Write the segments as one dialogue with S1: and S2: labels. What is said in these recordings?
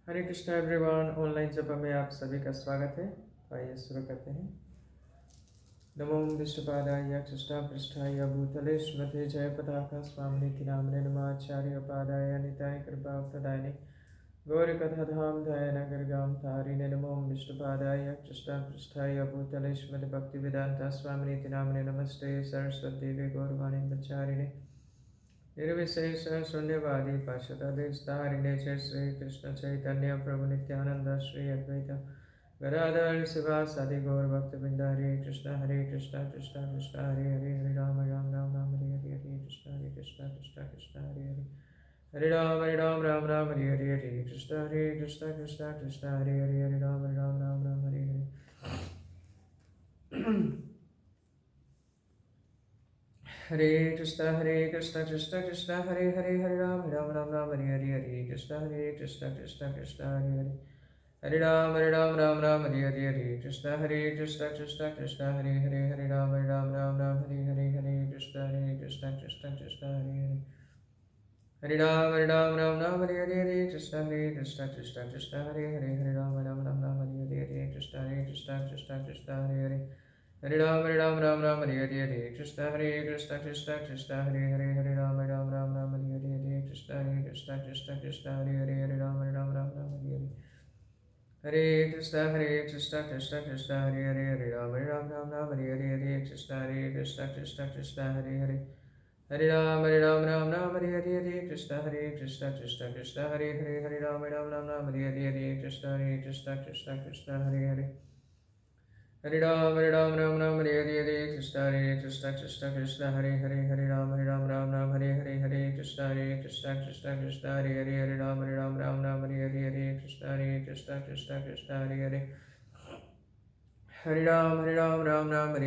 S1: हरे Krishna everyone. Online जपा में आप सभी का स्वागत है। तो आइए शुरू करते हैं। नमो विष्णुपादाय कृष्णापृष्ठाय भूतले श्रीमते जयपताका स्वामिनिति नाम्ने नमाचार्य पादाय निताय कृपाप्रदायिने गौरकथाधाम दयानगरगां तारिणे नमो विष्णुपादाय कृष्णापृष्ठाय भूतले श्रीमते भक्तिवेदांता स्वामिनिति नाम्ने नमस्ते सरस्वती गौरवाणी प्रचारिणे निर्विशेष शून्यवादी पार्षदेशतारिणे च श्री कृष्ण चैतन्य प्रभु नित्यानंद श्री अद्वैत गदाधर शिवासादि गौर भक्तवृंद हरे कृष्ण कृष्ण कृष्ण हरे हरे हरे राम राम हरे हरे हरे कृष्ण कृष्ण हरे हरे हरे राम राम हरे हरे कृष्ण कृष्ण हरे हरे हरे राम हरे हरे। हरे कृष्ण कृष्ण कृष्ण हरे हरे हरे राम राम हरे हरे हरे कृष्ण कृष्ण हरे हरे हरे राम हरे हरे कृष्ण कृष्ण हरे हरे हरे राम हरे हरे कृष्ण कृष्ण हरे हरे हरे राम हरे हरे कृष्ण कृष्ण हरे हरे हरे राम हरे हरे कृष्ण हरे हरे हरे राम हरे हरे कृष्ण कृष्ण हरे हरे हरे राम हरे हरे कृष्ण हरे हरे हरे राम हरे हरे हरे कृष्ण हरे हरे हरे राम हरे हरे कृष्ण हरे हरे हरे राम हरे हरे कृष्ण कृष्ण हरे हरे हरे राम हरे हरे कृष्ण हरे हरे हरे राम हरे हरे कृष्ण हरे हरे हरे राम हरे हरे कृष्ण हरे हरे हरे राम हरे हरे कृष्ण हरे हरे हरे राम हरे हरे कृष्ण हरे हरे हरे राम हरे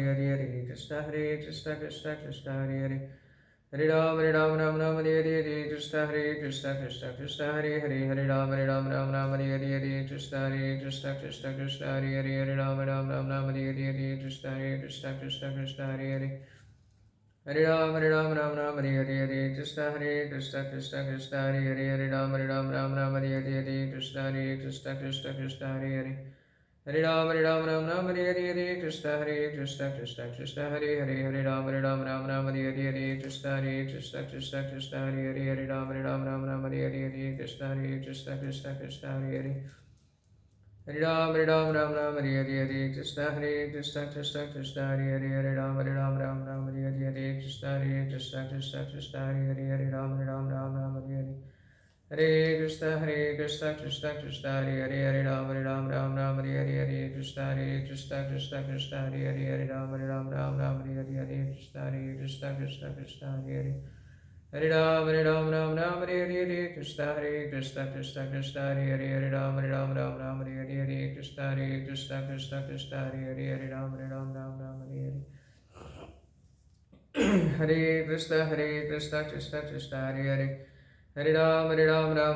S1: हरे कृष्ण हरे हरे हरे राम हरे हरे कृष्ण हरे हरे हरे राम हरे हरे कृष्ण हरे हरे हरे राम हरे हरे कृष्ण हरे हरे हरे राम हरे हरे कृष्ण हरे हरे हरे राम हरे हरे कृष्ण हरे हरे हरे राम हरे हरे कृष्ण हरे हरे हरे राम हरे हरे कृष्ण हरे हरे हरे राम हरे हरे कृष्ण हरे हरे हरे राम हरे हरे कृष्ण हरे हरे हरे राम हरे हरे हरे कृष्ण हरे हरे राम हरे हरे कृष्ण हरे हरे राम हरे हरे कृष्ण हरे हरे हरे राम हरे हरे कृष्ण हरे हरे राम हरे हरे कृष्ण हरे हरे राम हरे हरे हरे कृष्ण कृष्ण हरे हरे हरे राम हरे हरे कृष्ण हरे हरे राम हरे हरे कृष्ण हरे हरे हरे राम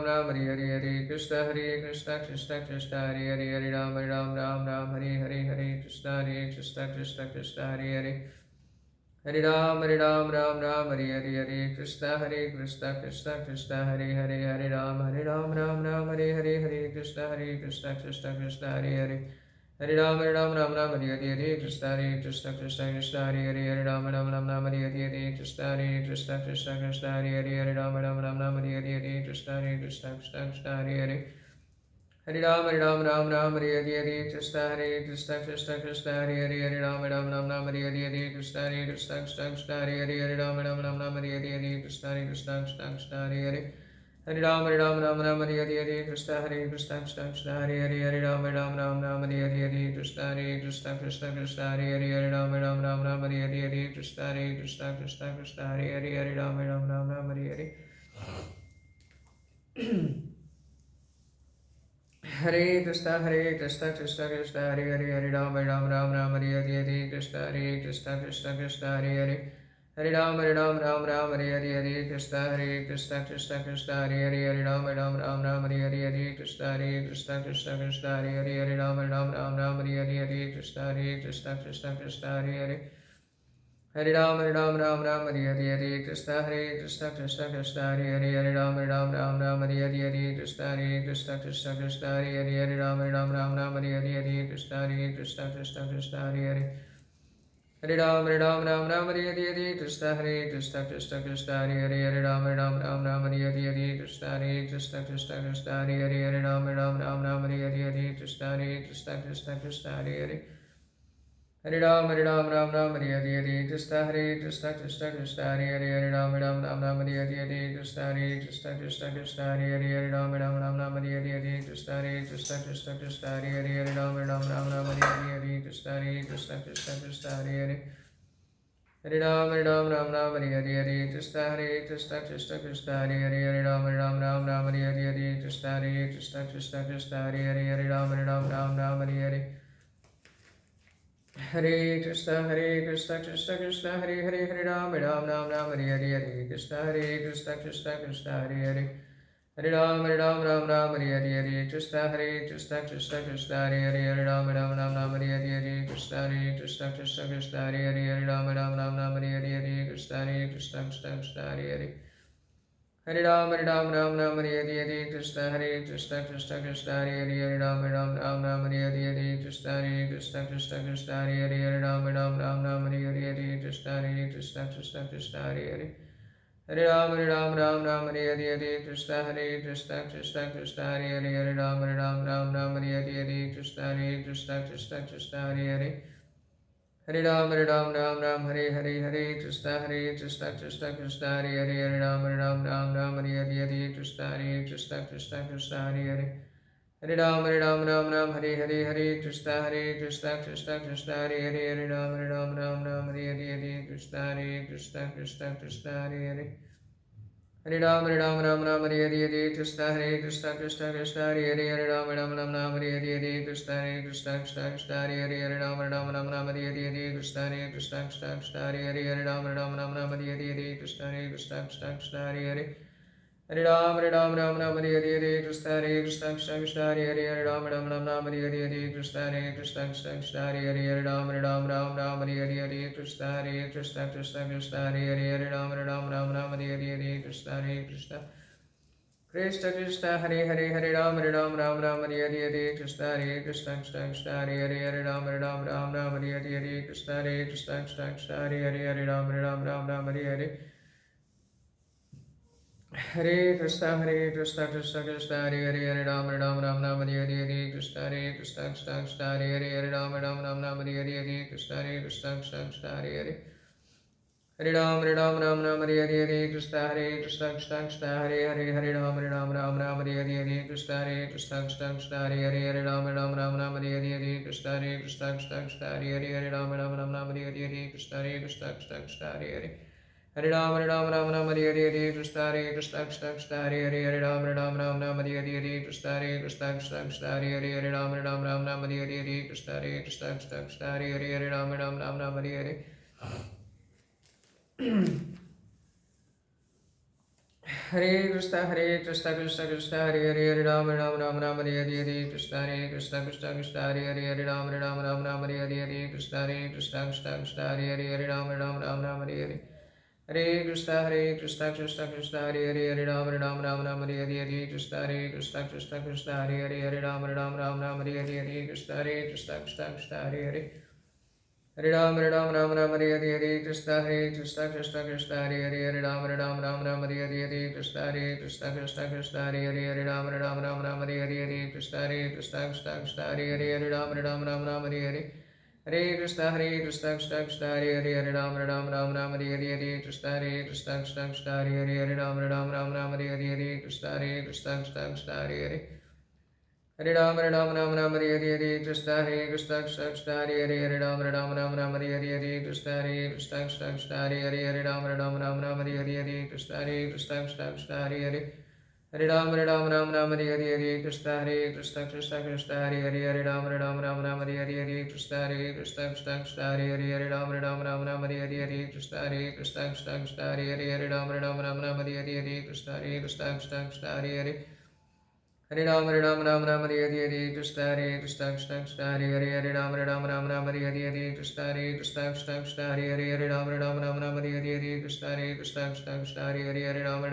S1: हरे कृष्ण हरे हरे हरे राम हरे Krishna Hare Hare Hare Ram Hare Hare Krishna Hare Hare Hare Ram Hare Hare Krishna Hare Hare Hare Ram Hare Hare Krishna Hare Hare Hare Ram Hare Hare Krishna Hare Hare Hare Ram Hare Hare Krishna Hare Hare Hare Ram Hare Hare Krishna Hare Hare Hare Ram Hare Hare Krishna Hare Hare Hare Ram Hare Hare Krishna Hare Hare Hare Ram Hare Hare Krishna Hare Hare Hare Ram Hare Hare Hare Krishna Hare Hare Hare Ram Hare Hare Krishna Hare Hare Hare Ram Hare Hare Krishna Hare Hare Hare Ram Hare Hare Krishna Hare Hare Hare Ram Hare Hare Krishna Hare Hare Hare Ram Ram Ram Hare Hare Krishna Krishna Krishna Hare Hare Ram Ram Hare Hare Krishna Krishna Krishna Hare Hare Ram Ram Hare Hare Krishna Krishna Krishna Hare Hare Hare Ram Hare Hare Krishna Krishna Krishna Hare Hare Ram Ram Hare Hare Krishna Krishna Krishna Hare Hare Ram Ram Hare Hare Krishna Krishna Krishna Hare Hare Hare Ram Hare Hare Krishna Krishna Krishna Hare Hare Ram Ram Hare Hare Krishna Krishna Krishna Hare Hare Ram Ram Hare Hare Krishna Krishna Krishna Hare Hare Ram Ram Hare Hare Krishna Krishna Krishna Hare Hare Hare Ram Hare Hare Krishna Krishna Krishna Hare Hare Ram Hare Hare Krishna Krishna Krishna Hare Hare Ram Hare Hare Hare Krishna Krishna Krishna Hare Hare Hare Ram Ram Hare Hare Krishna Krishna Krishna Hare Hare Hare Ram Hare Hare Krishna Krishna Krishna Hare Hare Ram Hare Hare Krishna Krishna Krishna Hare Hare Ram Hare Hare Krishna Krishna Krishna Hare Hare Hare Ram Hare Hare Krishna Krishna Krishna Hare Hare Ram Hare Hare Krishna Krishna Krishna Hare Hare Ram Hare Hare Krishna Krishna Krishna Hare Hare Hare Ram Hare Hare Krishna Krishna Krishna Hare Hare Ram Hare Hare Krishna Krishna Krishna Hare Hare Hare Ram Hare Hare Krishna Krishna Krishna Hare Hare Ram Hare Hare Krishna Krishna Krishna Hare Hare Hare Ram Hare Hare Krishna Krishna Krishna Hare Hare Ram Hare Hare Krishna Krishna Krishna Hare Hare Hare Ram Hare Hare Krishna Krishna Krishna Hare Hare Ram Hare Hare Krishna Krishna Krishna Hare Hare Ram Hare Hare Krishna Krishna Krishna Hare Hare Ram Hare Hare Krishna Krishna Krishna Hare Hare Hare Ram Hare Hare Krishna Krishna Krishna Hare Hare Ram Hare Hare Krishna Krishna Krishna Hare Hare Ram Hare Hare Krishna Krishna Krishna Hare Hare Ram Hare Hare Krishna Krishna Krishna Krishna Hare Hare Hare Ram Hare Hare Krishna Krishna Krishna Hare Hare Ram Hare Hare Krishna Krishna Krishna Hare Hare Ram Hare Hare Hare Krishna Krishna Krishna Hare Hare Ram Hare Hare Krishna Krishna Krishna Hare Hare Ram Hare Hare Krishna Krishna Krishna Hare Hare Hare Ram Hare Hare Krishna Krishna Krishna Hare Hare Hare Ram Hare Hare Krishna Krishna Krishna Hare Hare Ram Hare Hare Krishna Krishna Krishna Hare Hare Ram Hare Hare Krishna Krishna Krishna Hare Hare Hare Ram Hare Hare Krishna Krishna Krishna Hare Hare Ram Hare Hare Krishna Krishna Krishna Hare Hare Ram Hare Hare Krishna Krishna Krishna Hare Hare Ram Hare Hare Hare Krishna Krishna Krishna Hare Hare Ram Hare Hare Krishna Krishna Krishna Hare Hare Ram Hare Hare Krishna Krishna Krishna Hare Hare Ram Hare Hare Hare Krishna Krishna Krishna Hare Hare Ram Hare Hare Krishna Krishna Krishna Hare Hare Ram Hare Hare Krishna Krishna Krishna Hare Hare Hare Ram Hare Hare Krishna Krishna Krishna Hare Hare Ram Hare Hare Krishna Krishna Krishna Hare Hare Ram Hare Hare Krishna Krishna Krishna Hare Hare Ram Hare Hare Hare Krishna Krishna Hare Hare Ram Hare Hare Krishna Krishna Krishna Hare Hare Ram Hare Hare Krishna Krishna Krishna Hare Hare Hare Ram Hare Hare Krishna Krishna Krishna Hare Hare Ram Hare Hare Krishna Krishna Krishna Hare Hare Ram Hare Hare Krishna Krishna Krishna Hare Hare Hare Ram Hare Hare Krishna Krishna Krishna Hare Hare Ram Hare Hare Krishna Krishna Krishna Hare Hare Ram Hare Hare Krishna Krishna Krishna Hare Hare Ram Hare Hare Krishna Krishna Krishna Hare Hare Hare Ram Hare Hare Krishna Hare Krishna Krishna Krishna Hare Hare Hare Ram Hare Hare Krishna Hare Krishna Krishna Krishna Hare Hare Hare Ram Hare Hare Krishna Hare Krishna Krishna Krishna Hare Hare Hare Ram Hare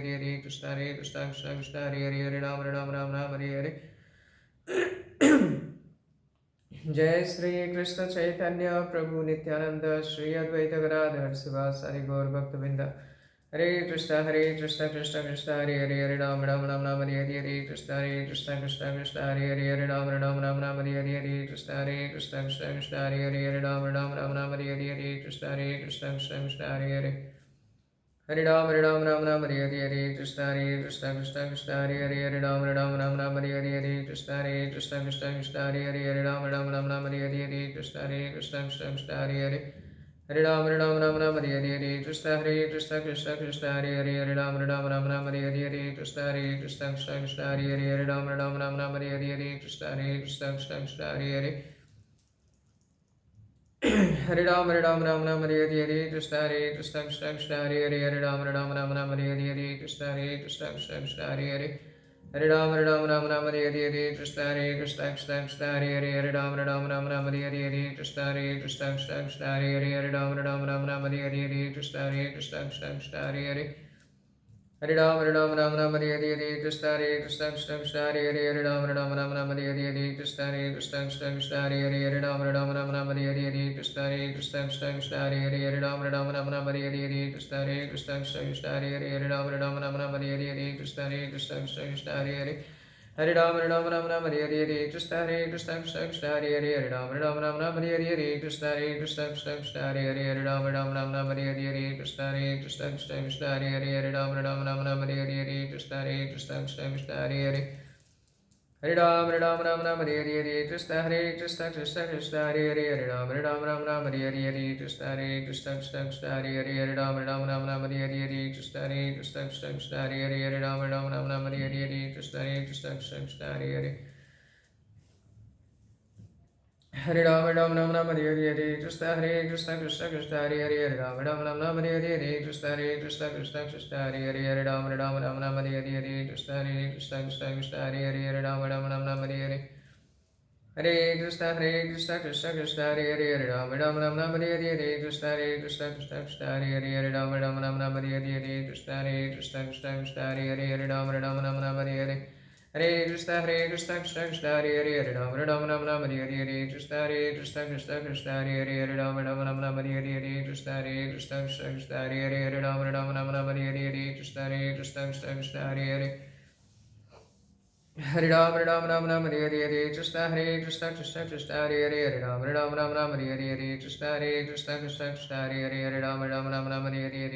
S1: Hare Krishna Hare Krishna Krishna Krishna Hare Hare Hare Ram Hare Hare जय श्री कृष्ण चैतन्य प्रभु नित्यानंद श्री अद्वैत गदाधर शिवासादि गौर भक्तवृंद हरे Krishna Krishna Krishna Hare Hare Hare Ram Ram Ram Ram Hare Hare Hare Krishna Krishna Krishna Hare Hare Hare Ram Ram Ram Ram Hare Hare Hare Krishna Krishna Hare Hare Hare Ram Ram Ram Ram Hare Hare Hare Krishna Krishna Hare Hare Hare Ram Ram Hare Hare Krishna Krishna Krishna Hare Hare Hare Ram Ram Hare Hare Krishna Krishna Krishna Hare Hare Hare Ram Ram Hare Hare Krishna Krishna Krishna Hare Hare Hare Ram Ram Hare Hare Krishna Krishna Krishna Hare Hare Hare Ram Ram Hare Hare Krishna Krishna Krishna Hare Hare Hare Ram Ram Hare Hare Krishna Krishna Krishna Hare Hare Hare Ram Hare Hare Krishna Krishna Krishna Hare Hare Hare Ram Hare Hare Krishna Krishna Krishna Hare Hare Hare Ram Hare Hare Krishna Krishna Krishna Hare Hare Hare Ram Hare Hare Krishna Krishna Krishna Hare Hare Hare Ram Hare Hare Krishna Krishna Krishna Hare Hare Hare Ram Hare Hare Krishna Krishna Krishna Hare Hare Hare Ram Hare Hare Krishna Krishna Krishna Hare Hare Hare Ram Hare Hare Krishna Krishna Krishna Hare Hare Hare Ram Hare Hare Krishna Krishna Krishna Hare Hare Hare Ram Hare Hare Krishna Krishna Krishna Hare Hare Hare Ram Hare Hare Krishna Krishna Krishna Hare Hare Hare Ram Hare Hare Krishna Krishna Krishna Hare Hare Hare Ram Hare Hare Krishna Krishna Krishna Hare Hare Hare Ram Hare Hare Krishna Krishna Krishna Hare Hare Hare Ram Hare Hare Krishna Krishna Krishna Hare Hare Hare Ram Hare Hare Krishna Krishna Krishna Hare Hare Hare Ram Hare Hare Krishna Krishna Krishna Hare Hare Hare Ram Hare Hare Krishna Krishna Krishna Hare Hare Hare Ram Hare Hare Krishna Krishna Krishna Hare Hare Hare Ram Hare Hare Krishna Krishna Krishna Hare Hare Hare Ram Hare Hare Krishna Krishna Krishna Hare Hare Hare Ram Hare Hare Hare Krishna Krishna Krishna Hare Hare Hare Ram Hare Hare Krishna Krishna Krishna Hare Hare Hare Ram Hare Hare Krishna Krishna Krishna Hare Hare Hare Ram Hare Hare Hare Krishna Krishna Krishna Hare Hare Hare Ram Hare Hare Krishna Krishna Krishna Hare Hare Hare Ram Hare Hare Krishna Krishna Krishna Hare Hare Hare Ram Hare Hare Krishna Krishna Krishna Hare Hare Hare Ram Hare Hare Krishna Krishna Krishna Hare Hare Hare Ram Hare Hare Krishna Krishna Krishna Hare Hare Hare Ram Hare Hare Krishna Krishna Krishna Hare Hare Hare Ram Hare Hare Krishna Krishna Krishna Hare Hare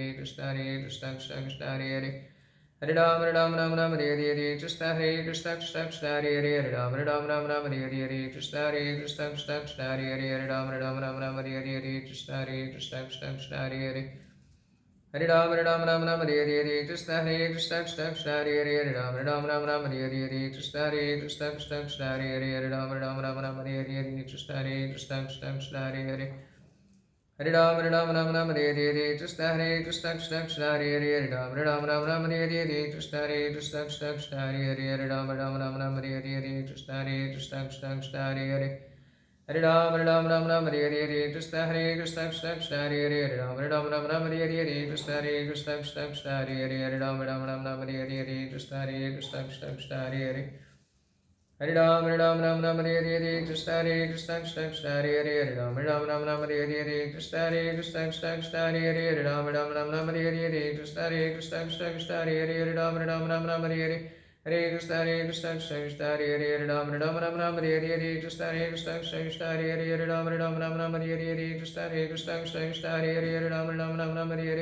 S1: Hare Ram Hare Hare Krishna Krishna Krishna Hare Hare Hare Ram Hare Hare Krishna Krishna Krishna Hare Hare Hare Hare Hare Krishna Krishna Krishna Hare Hare Hare Hare Hare Krishna Krishna Krishna Hare Hare Ram Hare Hare Krishna Krishna Krishna Hare Hare Hare Hare Krishna Krishna Krishna Hare Hare Ram Hare Hare Krishna Krishna Krishna Hare Hare Hare Ram Hare Hare Krishna Krishna Krishna Hare Hare Hare Hare Hare Krishna Krishna Krishna Hare Hare Ram Hare Hare Krishna Krishna Krishna Hare Hare Hare Ram Hare Hare Krishna Krishna Krishna Hare Hare Hare Hare Hare Krishna Krishna Krishna Hare Hare Ram Hare Hare Krishna Krishna Krishna Hare Hare Ram Hare Hare Krishna Krishna Krishna Hare Hare Ram Hare Hare Hare Krishna Krishna Krishna Hare Hare Ram Hare Hare Krishna Krishna Krishna Hare Hare Ram Hare Hare Krishna Krishna Krishna Hare Hare Ram Hare Hare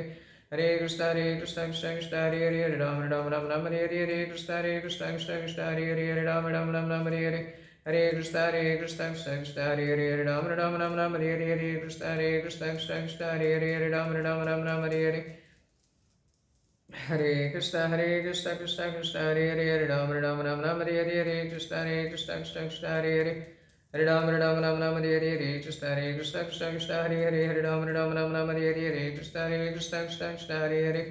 S1: Hare Krishna Krishna Krishna Hare Hare Ram Hare Hare Krishna Krishna Krishna Hare Hare Ram Hare Hare Hare Krishna Krishna Krishna Hare Hare Ram Hare Hare Krishna Krishna Krishna Hare Hare Ram Hare Hare Hare Krishna Krishna Krishna Hare Hare Ram Hare Hare Krishna Krishna Krishna Hare Hare Hare Ram Hare Hare Krishna Krishna Krishna Hare Hare Hare Ram Hare Hare Krishna Krishna Krishna Hare Hare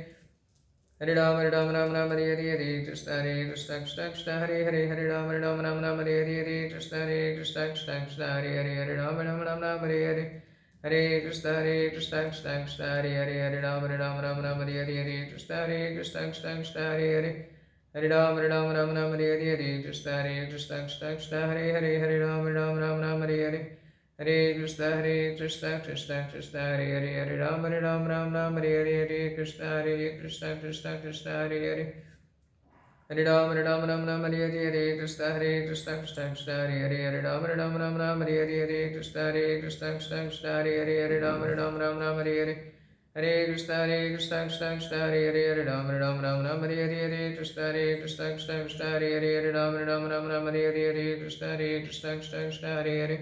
S1: Hare Ram Ram Ram Hare Hare Krishna Krishna Krishna Hare Hare Hare Ram Ram Hare Hare Krishna Krishna Krishna Hare Hare Hare Ram Ram Hare Hare Hare Krishna Krishna Krishna Hare Hare Hare Ram Ram Hare Hare Krishna Krishna Krishna Hare Hare Hare Ram Ram Hare Hare Krishna Krishna Krishna Hare Hare Hare Ram Ram Hare Hare Hare Krishna Krishna Hare Hare Hare Ram Ram Hare Hare Krishna Krishna Hare Hare Hare Ram Hare Hare Krishna Krishna Hare Hare Hare Ram Ram Hare Hare Krishna Krishna Hare Hare Hare Ram Ram Hare Hare Hare Krishna Krishna Hare Hare Hare Ram Ram Hare Hare Krishna Krishna Hare Hare Hare Ram Ram Hare Hare Krishna Krishna Hare Hare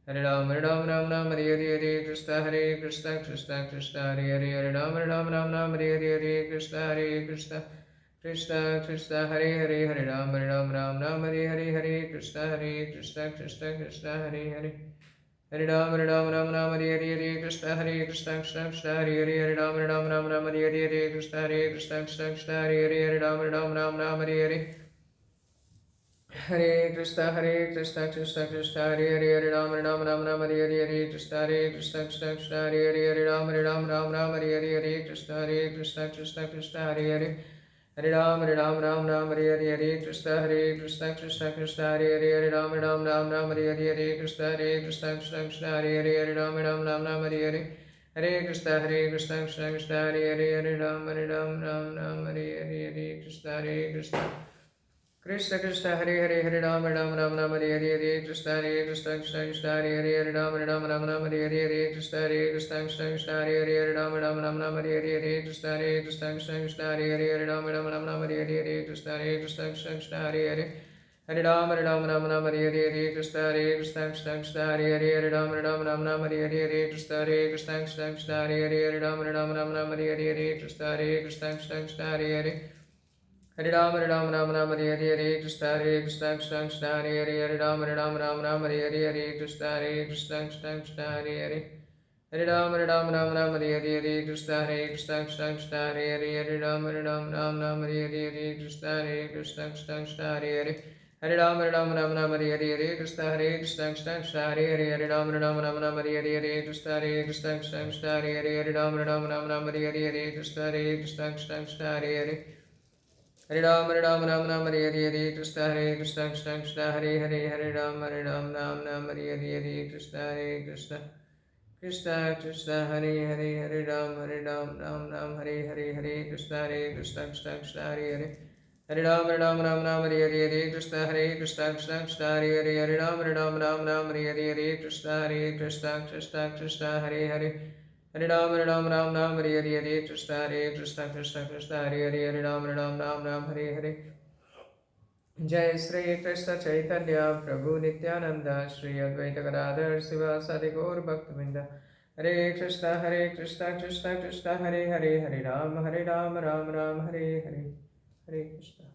S1: Hare Ram Hare Hare Krishna Krishna Hare Hare Hare Ram Hare Hare Krishna Krishna Hare Hare Hare Ram Hare Hare Krishna Krishna Hare Hare Hare Ram Hare Hare Krishna Krishna Hare Hare Hare Ram Hare Hare Krishna Krishna Hare Hare Hare Ram Hare Hare Hare Krishna Krishna Krishna Hare Hare Hare Ram Hare Hare Krishna Krishna Hare Hare Hare Ram Hare Hare Krishna Krishna Hare Hare Hare Ram Hare Hare Krishna Krishna Hare Hare Ram Hare Hare Krishna Krishna Hare Hare Hare Ram Hare Hare Hare Krishna Krishna Hare Hare Hare Ram Hare Hare Krishna Krishna Hare Hare Hare Ram Hare Hare Krishna Krishna Hare Hare Ram Hare Hare Krishna Hare Hare Ram Hare Hare Krishna Hare Hare Ram Hare Hare Krishna Hare Hare Hare Ram Hare Hare Krishna Krishna Hare Hare Ram Hare Hare Krishna Hare Hare Ram Hare Hare Krishna Hare Hare Hare Ram Hare Hare Krishna Krishna Hare Hare Ram Hare Hare Krishna Krishna Hare Hare Hare Ram Hare Hare Krishna Krishna Hare Hare Ram Hare Hare Krishna Krishna Hare Hare Hare Ram Hare Hare Krishna Krishna Hare Hare Ram Hare Hare Krishna Krishna Hare Hare Ram Hare Hare Krishna Krishna Hare Hare Hare Ram Hare Hare Krishna Krishna Hare Hare Ram Hare Hare Krishna Krishna Hare Hare Ram Hare Hare Krishna Krishna Hare Hare Hare Ram Hare Hare Krishna Krishna Hare Hare Ram Hare Hare Krishna Hare Hare Hare Ram Hare Hare Krishna Hare Hare Ram Hare Hare Jai Sri Krishna Chaitanya Prabhu Nityananda Sri Advaita Gadadhar Sivasadi Gaur Bhaktavinda Hare Krishna Krishna Krishna Hare Hare Hare Ram Ram Ram Hare Hare Hare Krishna